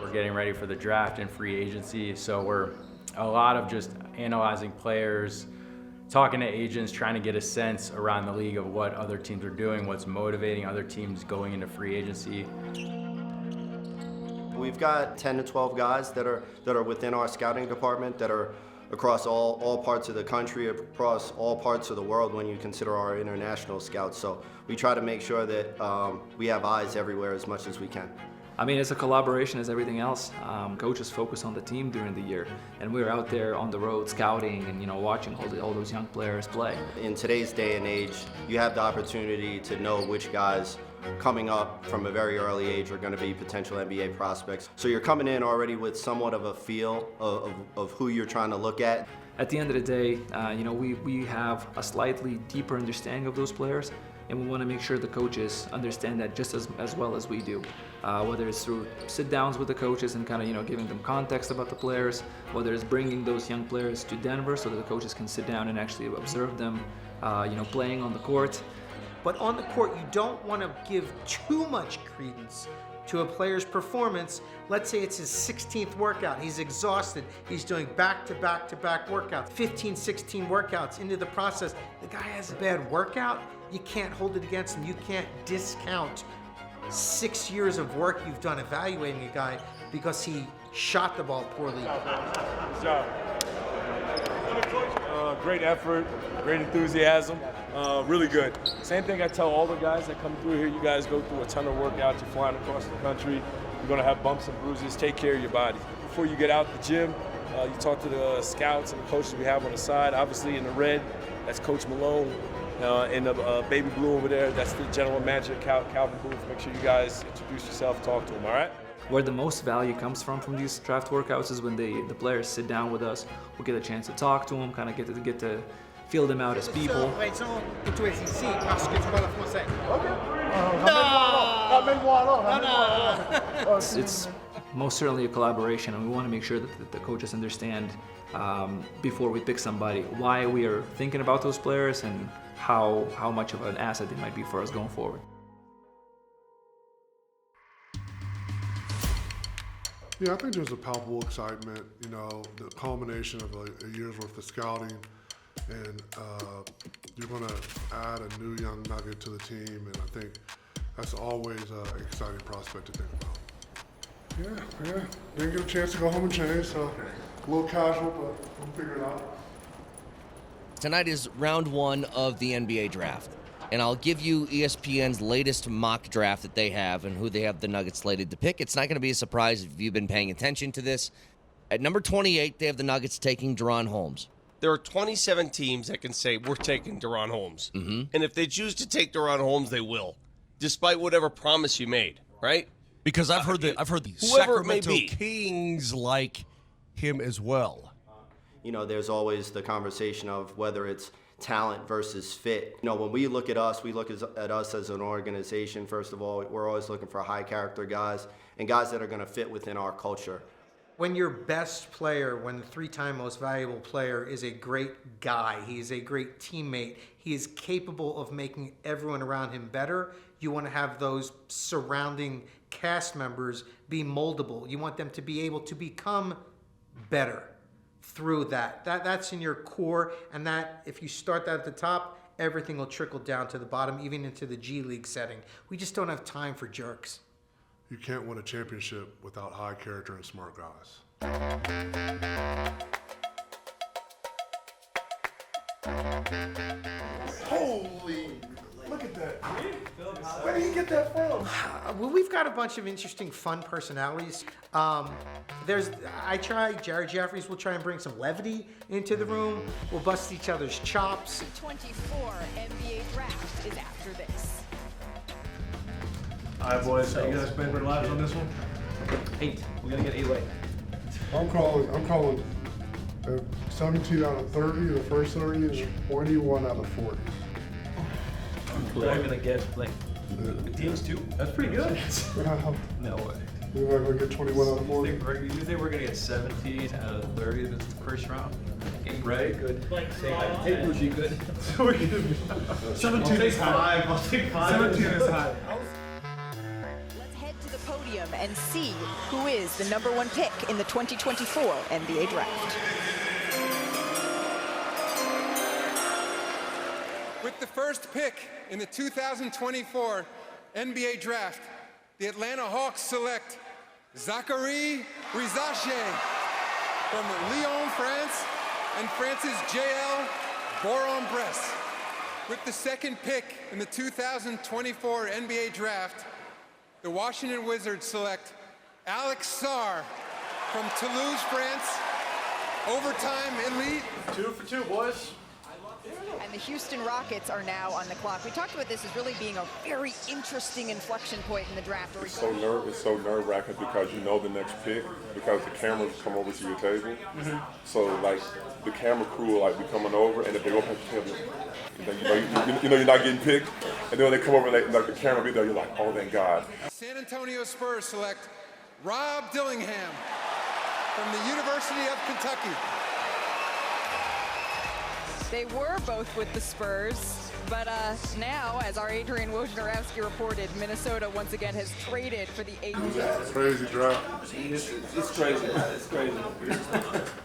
We're getting ready for the draft and free agency, so we're a lot of just analyzing players, talking to agents, trying to get a sense around the league of what other teams are doing, what's motivating other teams going into free agency. We've got 10 to 12 guys that are within our scouting department that are across all parts of the country, across all parts of the world when you consider our international scouts. So we try to make sure that we have eyes everywhere as much as we can. I mean, it's a collaboration as everything else. Coaches focus on the team during the year, and we're out there on the road scouting and watching all those young players play. In today's day and age, you have the opportunity to know which guys coming up from a very early age are going to be potential NBA prospects. So you're coming in already with somewhat of a feel of who you're trying to look at. At the end of the day, we have a slightly deeper understanding of those players, and we want to make sure the coaches understand that just as well as we do. Whether it's through sit-downs with the coaches and kind of giving them context about the players, whether it's bringing those young players to Denver so that the coaches can sit down and actually observe them, playing on the court. But on the court, you don't want to give too much credence to a player's performance. Let's say it's his 16th workout. He's exhausted. He's doing back-to-back workouts, 15, 16 workouts into the process. The guy has a bad workout. You can't hold it against him. You can't discount 6 years of work you've done evaluating a guy because he shot the ball poorly. Good job. Great effort, great enthusiasm, really good. Same thing I tell all the guys that come through here. You guys go through a ton of workouts. You're flying across the country. You're going to have bumps and bruises. Take care of your body. Before you get out the gym, you talk to the scouts and the coaches we have on the side. Obviously in the red, that's Coach Malone. In the baby blue over there, that's the general manager, Calvin Booth. Make sure you guys introduce yourself, talk to him, all right? Where the most value comes from these draft workouts is when the players sit down with us. We get a chance to talk to them, kind of get to feel them out as people. It's most certainly a collaboration, and we want to make sure that the coaches understand before we pick somebody why we are thinking about those players and how much of an asset they might be for us going forward. Yeah, I think there's a palpable excitement, the culmination of a year's worth of scouting, and you're going to add a new young nugget to the team, and I think that's always an exciting prospect to think about. Yeah, didn't get a chance to go home and change, so a little casual, but we'll figure it out. Tonight is round one of the NBA draft, and I'll give you ESPN's latest mock draft that they have and who they have the Nuggets slated to pick. It's not going to be a surprise if you've been paying attention to this. At number 28, they have the Nuggets taking DaRon Holmes. There are 27 teams that can say, we're taking DaRon Holmes. Mm-hmm. And if they choose to take DaRon Holmes, they will, despite whatever promise you made, right? Because I've heard the Sacramento Kings like him as well. There's always the conversation of whether it's talent versus fit. When we look at us as an organization, first of all, we're always looking for high character guys and guys that are going to fit within our culture. When your best player, when the 3-time most valuable player is a great guy, he's a great teammate, he is capable of making everyone around him better, you want to have those surrounding cast members be moldable. You want them to be able to become better through that. That's in your core, and that if you start that at the top, everything will trickle down to the bottom, even into the G League setting. We just don't have time for jerks. You can't win a championship without high character and smart guys. Holy, look at that. Where did you get that from? Well, we've got a bunch of interesting, fun personalities. Jared Jeffries will try and bring some levity into the room. We'll bust each other's chops. 24 NBA draft is after this. All right, boys, so you guys playing for lives on this one? 8. We're going to get 8 way. I'm calling 17 out of 30, the first 30 is 21 out of 40. I'm going to get, teams too? That's pretty good. No way. You're not going to get 21 out of 40? You think we're going to get 17 out of 30 this first round? Right? Good. Take Bougie good. 17 is high. I'll take 5. 17 is high. Let's head to the podium and see who is the #1 pick in the 2024 NBA Draft. With the first pick in the 2024 NBA Draft, the Atlanta Hawks select Zachary Rizache from Lyon, France, and France's J.L. Boron-Bress. With the second pick in the 2024 NBA Draft, the Washington Wizards select Alex Sarr from Toulouse, France, overtime elite. 2 for 2, boys. And the Houston Rockets are now on the clock. We talked about this as really being a very interesting inflection point in the draft. It's so nerve-wracking because you know the next pick, because the cameras come over to your table. So like the camera crew will like be coming over, and if they open the table, you know you're not getting picked, and then when they come over and like the camera be there, you're like, oh thank God. San Antonio Spurs select Rob Dillingham from the University of Kentucky. They were both with the Spurs, but now, as our Adrian Wojnarowski reported, Minnesota once again has traded for the 8th. Crazy draft. It's crazy. It's crazy.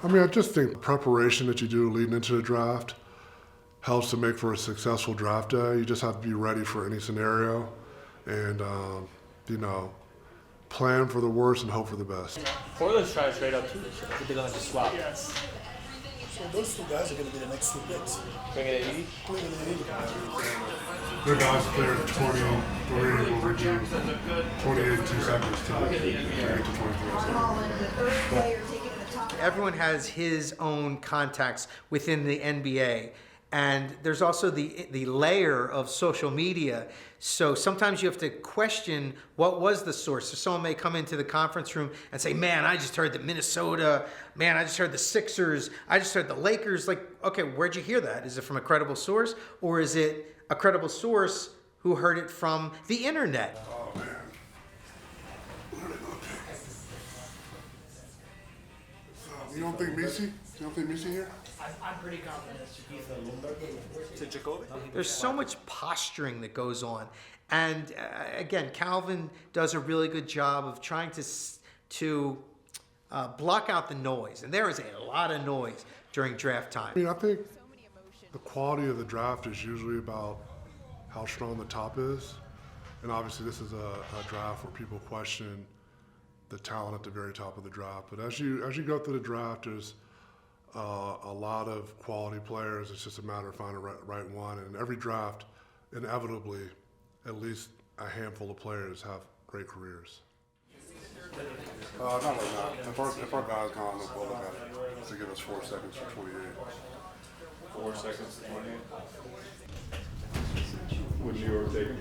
I mean, I just think the preparation that you do leading into the draft helps to make for a successful draft day. You just have to be ready for any scenario and, you know, plan for the worst and hope for the best. Portland's trying to trade up too. They're going to swap. Yes. So those two guys are going to be the next 2 picks. Bring it at 80? Their guys cleared 23, will redo 28 2 seconds to get to 23. Everyone has his own contacts within the NBA. And there's also the layer of social media. So sometimes you have to question what was the source. So someone may come into the conference room and say, man, I just heard that Minnesota, man, I just heard the Sixers, I just heard the Lakers. Like, okay, where'd you hear that? Is it from a credible source? Or is it a credible source who heard it from the internet? Oh, man. What are they going to pick? You don't think Misi? You don't think Misi here? I'm pretty confident to Jacoby. There's so much posturing that goes on. And again, Calvin does a really good job of trying to block out the noise. And there is a lot of noise during draft time. I mean, I think the quality of the draft is usually about how strong the top is. And obviously this is a draft where people question the talent at the very top of the draft. But as you go through the draft, there's a lot of quality players. It's just a matter of finding the right one. And every draft, inevitably, at least a handful of players have great careers. Not right now. If our guy's gone, we'll look at it to give us 4 seconds for 28. 4 seconds to 28. What New York taking?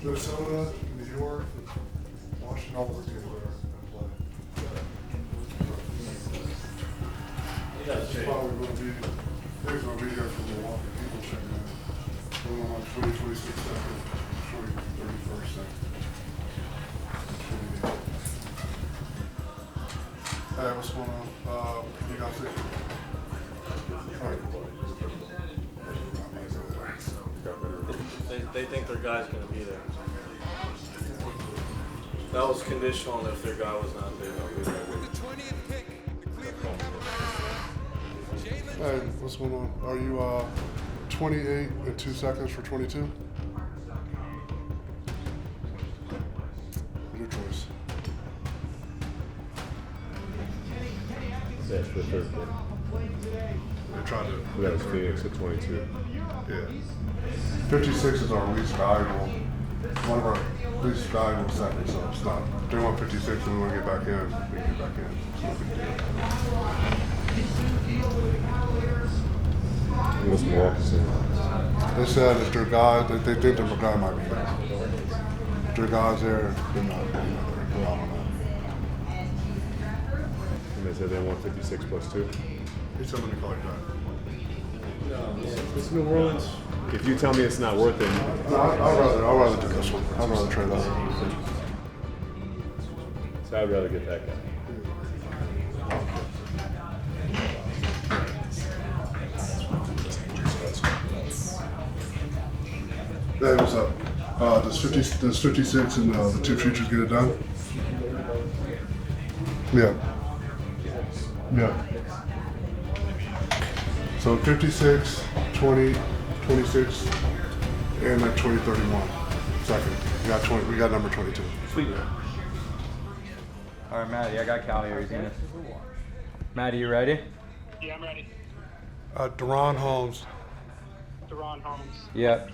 Minnesota, New York, Washington, all the teams there. He's probably going to be here for Milwaukee. People checking in. Going on 20, 26 seconds, 20, 31st second. Hey, what's going on? You guys see? All right. They think their guy's going to be there. That was conditional if their guy was not there. With the 20th pick, the Cleveland Cavaliers select Jalen. Hey, what's going on? Are you 28 and 2 seconds for 22? Your choice. That's the third pick. They tried to. We got Phoenix at 22. Yeah. 56 is our least valuable, one of our least valuable seconds, so it's not. They want 56 and we want to get back in. We can get back in. It's no big deal. What's Milwaukee saying? They said if their guy, they think their guy might be there. If their guy's there, they're not there. They're out on that. And they said they want 56 plus 2. He's telling me to call you back. It's New Orleans. If you tell me it's not worth it, I'd rather do this one. I'd rather trade that. So I'd rather get that guy. Hey, what's up? Does 56 and the two futures get it done? Yeah. Yeah. So 56, 20, 26, and like 2031. Second. We got number 22. Sweet. All right, Maddie, I got Cal here. He's gonna. Maddie, you ready? Yeah, I'm ready. Deron Holmes. Deron Holmes. Yep.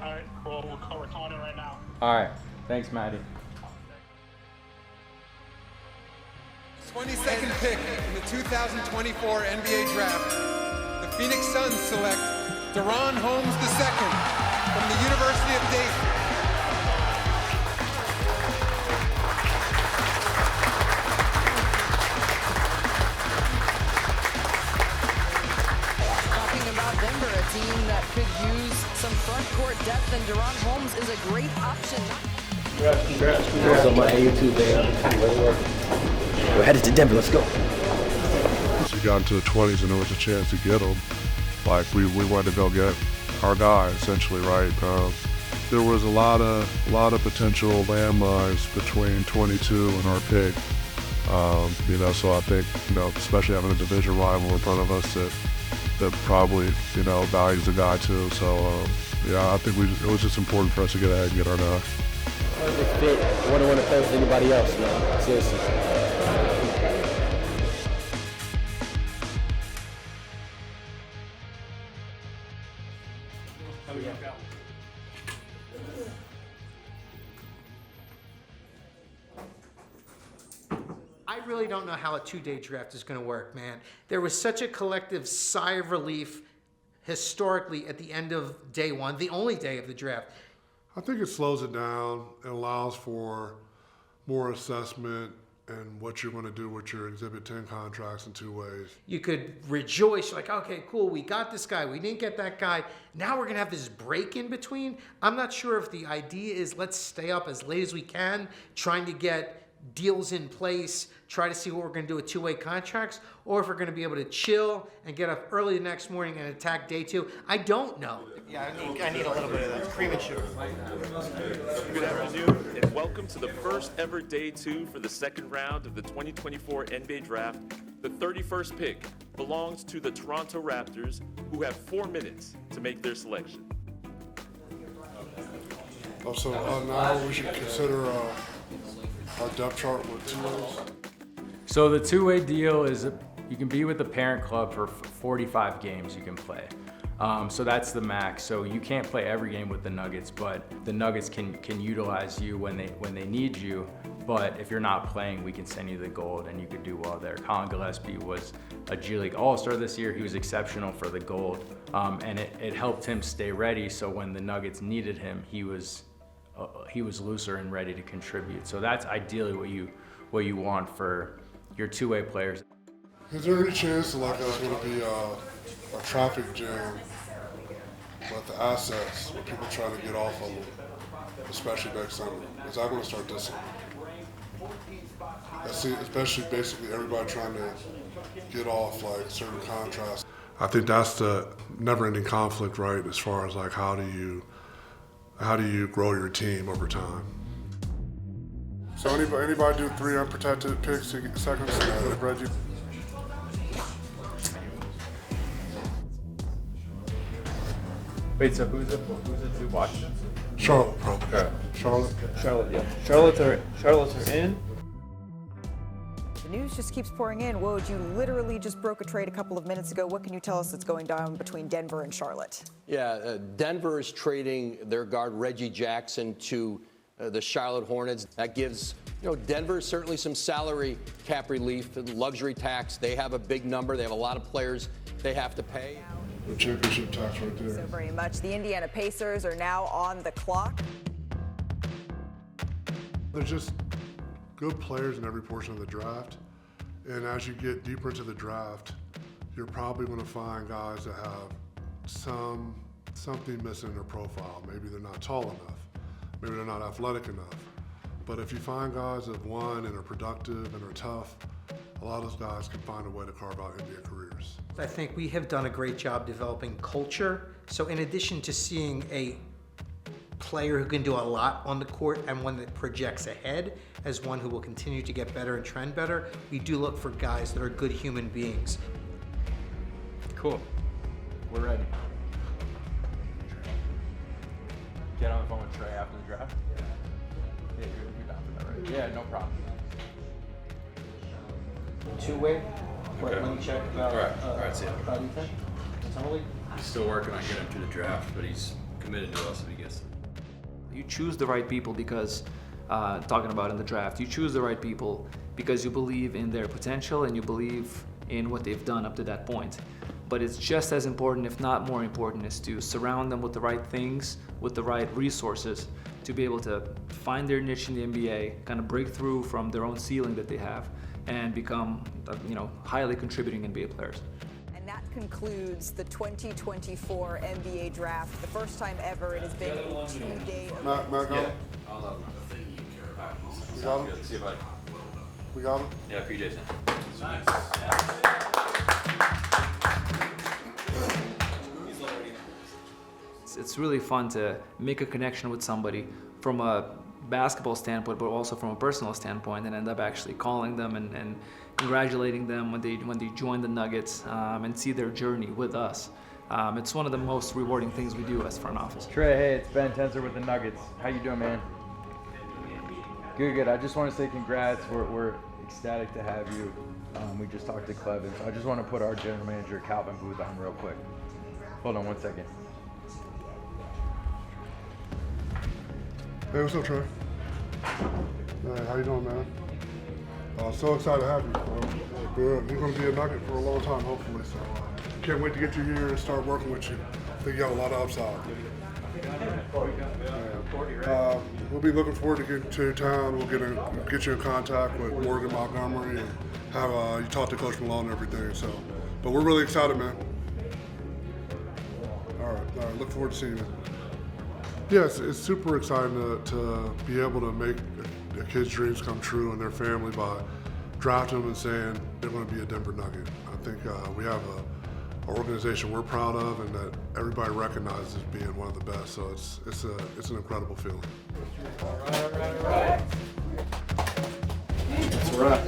All right, cool. We're calling it right now. All right. Thanks, Maddie. 22nd pick in the 2024 NBA Draft, the Phoenix Suns select Deron Holmes II from the University of Dayton. Denver, a team that could use some front court depth, and Deron Holmes is a great option. Congrats on my YouTube, man. We're headed to Denver. Let's go. Once you got into the 20s and there was a chance to get him, like we wanted to go get our guy essentially, right? There was a lot of potential landmines between 22 and our pick. So I think, especially having a division rival in front of us that probably, values the guy too. So, I think it was just important for us to get ahead and get our guy. Perfect fit, one-on-one offense with anybody else, man. Seriously. I really don't know how a two-day draft is going to work, man. There was such a collective sigh of relief historically at the end of day one, the only day of the draft. I think it slows it down. It allows for more assessment and what you're going to do with your Exhibit 10 contracts in two ways. You could rejoice, like, okay, cool, we got this guy, we didn't get that guy. Now we're going to have this break in between. I'm not sure if the idea is let's stay up as late as we can, trying to get deals in place, try to see what we're going to do with two-way contracts, or if we're going to be able to chill and get up early the next morning and attack day two. I don't know. Yeah, I need a little bit of that cream and sugar. Good afternoon, and welcome to the first ever day two for the second round of the 2024 NBA Draft. The 31st pick belongs to the Toronto Raptors, who have 4 minutes to make their selection. So now we should consider our depth chart with two ways. So the two-way deal is you can be with the parent club for 45 games you can play. So that's the max. So you can't play every game with the Nuggets, but the Nuggets can utilize you when they need you. But if you're not playing, we can send you the gold and you could do well there. Colin Gillespie was a G League All-Star this year. He was exceptional for the gold, and it helped him stay ready. So when the Nuggets needed him, he was looser and ready to contribute. So that's ideally what you want for your two-way players. Is there any chance that there's going to be a traffic jam with the assets, with people trying to get off of them, especially next summer? Is that going to start this summer? Especially basically everybody trying to get off certain contracts. I think that's the never-ending conflict, right? As far as how do you grow your team over time? So anybody do 3 unprotected picks seconds? Reggie? Wait, so who's it to Washington? Charlotte, probably. Charlotte, yeah. Charlotte are in. The news just keeps pouring in. Woj, you literally just broke a trade a couple of minutes ago. What can you tell us that's going down between Denver and Charlotte? Yeah, Denver is trading their guard Reggie Jackson to the Charlotte Hornets. That gives Denver certainly some salary cap relief, luxury tax. They have a big number. They have a lot of players they have to pay. The championship tax right there. So very much. The Indiana Pacers are now on the clock. There's just good players in every portion of the draft. And as you get deeper into the draft, you're probably going to find guys that have something missing in their profile. Maybe they're not tall enough. Maybe they're not athletic enough. But if you find guys that won and are productive and are tough, a lot of those guys can find a way to carve out NBA careers. I think we have done a great job developing culture. So in addition to seeing a player who can do a lot on the court and one that projects ahead as one who will continue to get better and trend better. We do look for guys that are good human beings. Cool. We're ready. Get on the phone with Trey after the draft. Yeah, you're down for that, right? Yeah, no problem. Two-way. Okay. Let me check about, All right, see ya. about Ethan. Totally. He's still working on getting through the draft, but he's committed to us if he gets it. You choose the right people because, talking about in the draft, you choose the right people because you believe in their potential and you believe in what they've done up to that point. But it's just as important, if not more important, is to surround them with the right things, with the right resources, to be able to find their niche in the NBA, kind of break through from their own ceiling that they have, and become, highly contributing NBA players. And that concludes the 2024 NBA Draft. The first time ever it has been a 2-day event. Matt, go. Yeah. We got him? See you, buddy. We got him? Yeah, PJ's in. It's really fun to make a connection with somebody from a basketball standpoint, but also from a personal standpoint, and end up actually calling them and congratulating them when they join the Nuggets and see their journey with us. It's one of the most rewarding things we do as front office. Trey, hey, it's Ben Tenzer with the Nuggets. How you doing, man? Good. I just want to say congrats. We're ecstatic to have you. We just talked to Clevin, so I just want to put our general manager, Calvin Booth, on real quick. Hold on 1 second. Hey, what's up, Trey? Hey, how you doing, man? So excited to have you. You're going to be a Nugget for a long time, hopefully. So can't wait to get you here and start working with you. I think you got a lot of upside. We'll be looking forward to getting to your town. We'll get you in contact with Morgan Montgomery and have you talk to Coach Malone and everything. So, but we're really excited, man. All right. Look forward to seeing you. Yes, it's super exciting to be able to make a kid's dreams come true and their family by drafting them and saying they're going to be a Denver Nugget. I think we have an organization we're proud of and that everybody recognizes as being one of the best. So it's an incredible feeling. All right. That's a wrap.